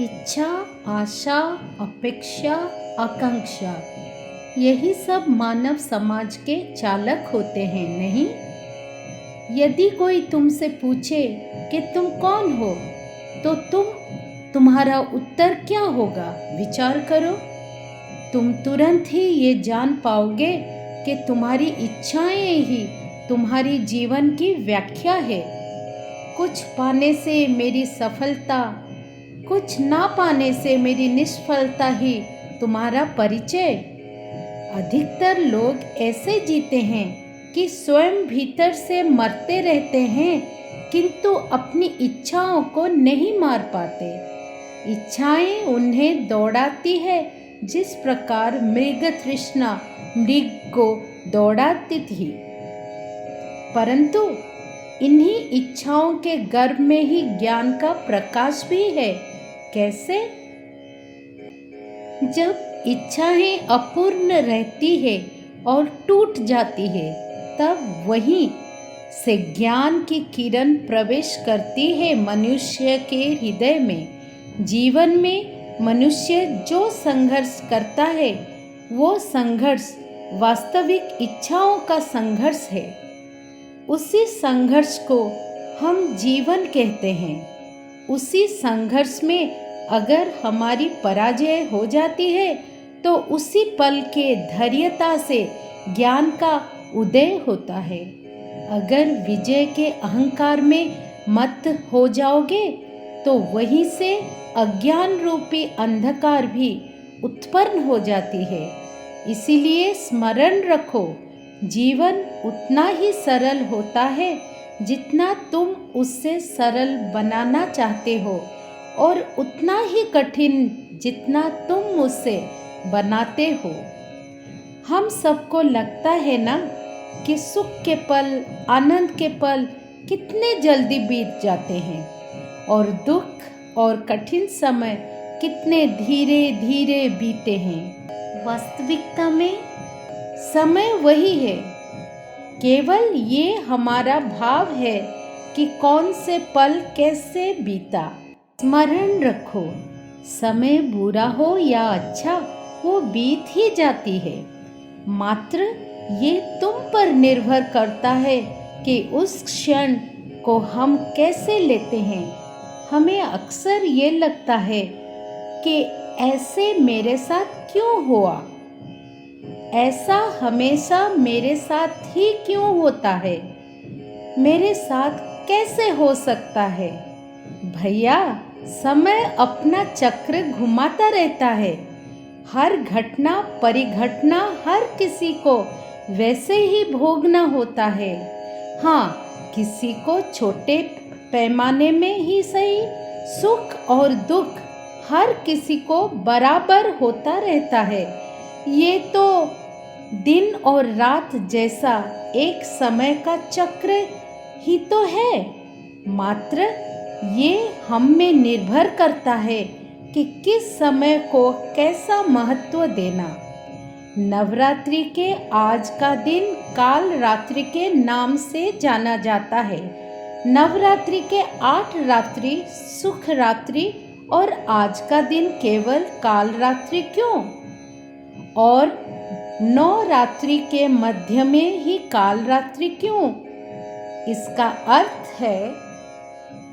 इच्छा, आशा, अपेक्षा, आकांक्षा, यही सब मानव समाज के चालक होते हैं, नहीं? यदि कोई तुमसे पूछे कि तुम कौन हो, तो तुम्हारा उत्तर क्या होगा? विचार करो। तुम तुरंत ही ये जान पाओगे कि तुम्हारी इच्छाएं ही तुम्हारी जीवन की व्याख्या है। कुछ पाने से मेरी सफलता, कुछ ना पाने से मेरी निष्फलता ही तुम्हारा परिचय। अधिकतर लोग ऐसे जीते हैं कि स्वयं भीतर से मरते रहते हैं, किंतु अपनी इच्छाओं को नहीं मार पाते। इच्छाएं उन्हें दौड़ाती है, जिस प्रकार मृग तृष्णा मृग को दौड़ाती थी। परंतु इन्हीं इच्छाओं के गर्भ में ही ज्ञान का प्रकाश भी है। कैसे? जब इच्छाएं अपूर्ण रहती है और टूट जाती है, तब वहीं से ज्ञान की किरण प्रवेश करती है मनुष्य के हृदय में। जीवन में मनुष्य जो संघर्ष करता है, वो संघर्ष वास्तविक इच्छाओं का संघर्ष है। उसी संघर्ष को हम जीवन कहते हैं। उसी संघर्ष में अगर हमारी पराजय हो जाती है, तो उसी पल के धैर्यता से ज्ञान का उदय होता है। अगर विजय के अहंकार में मत हो जाओगे, तो वहीं से अज्ञान रूपी अंधकार भी उत्पन्न हो जाती है। इसीलिए स्मरण रखो, जीवन उतना ही सरल होता है जितना तुम उससे सरल बनाना चाहते हो, और उतना ही कठिन जितना तुम उससे बनाते हो। हम सबको लगता है ना कि सुख के पल, आनंद के पल कितने जल्दी बीत जाते हैं, और दुख और कठिन समय कितने धीरे धीरे बीते हैं। वास्तविकता में समय वही है, केवल ये हमारा भाव है कि कौन से पल कैसे बीता। स्मरण रखो, समय बुरा हो या अच्छा, वो बीत ही जाती है। मात्र ये तुम पर निर्भर करता है कि उस क्षण को हम कैसे लेते हैं। हमें अक्सर ये लगता है कि ऐसे मेरे साथ क्यों हुआ, ऐसा हमेशा मेरे साथ ही क्यों होता है, मेरे साथ कैसे हो सकता है? भैया, समय अपना चक्र घुमाता रहता है। हर घटना परिघटना हर किसी को वैसे ही भोगना होता है। हाँ, किसी को छोटे पैमाने में ही सही, सुख और दुख हर किसी को बराबर होता रहता है। ये तो दिन और रात जैसा एक समय का चक्र ही तो है। मात्र ये हम में निर्भर करता है कि किस समय को कैसा महत्व देना। नवरात्रि के आज का दिन काल रात्रि के नाम से जाना जाता है। नवरात्रि के 8 रात्रि सुख रात्रि, और आज का दिन केवल काल रात्रि क्यों? और 9 रात्रि के मध्य में ही काल रात्रि क्यों? इसका अर्थ है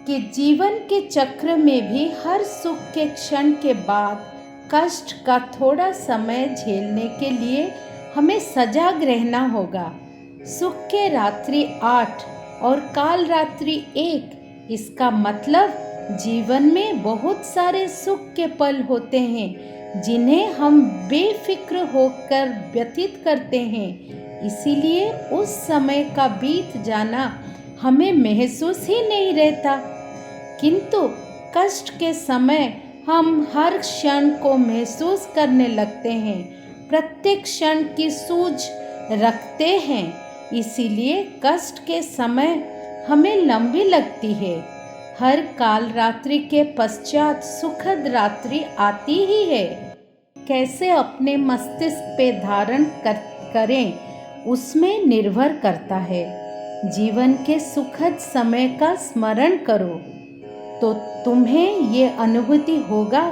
कि जीवन के चक्र में भी हर सुख के क्षण के बाद कष्ट का थोड़ा समय झेलने के लिए हमें सजग रहना होगा। सुख के रात्रि 8 और काल रात्रि 1, इसका मतलब जीवन में बहुत सारे सुख के पल होते हैं जिन्हें हम बेफिक्र होकर व्यतीत करते हैं। इसीलिए उस समय का बीत जाना हमें महसूस ही नहीं रहता, किंतु कष्ट के समय हम हर क्षण को महसूस करने लगते हैं, प्रत्येक क्षण की सूझ रखते हैं। इसीलिए कष्ट के समय हमें लंबी लगती है। हर काल रात्रि के पश्चात सुखद रात्रि आती ही है। कैसे अपने मस्तिष्क पे धारण करें, उसमें निर्भर करता है। जीवन के सुखद समय का स्मरण करो। तो तुम्हें ये अनुभूति होगा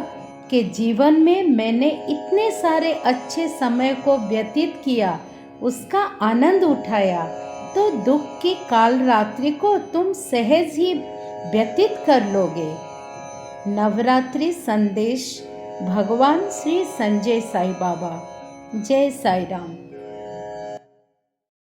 कि जीवन में मैंने इतने सारे अच्छे समय को व्यतीत किया, उसका आनंद उठाया, तो दुख की काल रात्रि को तुम सहज ही व्यतीत कर लोगे। नवरात्रि संदेश भगवान श्री संजय साई बाबा। जय साई राम।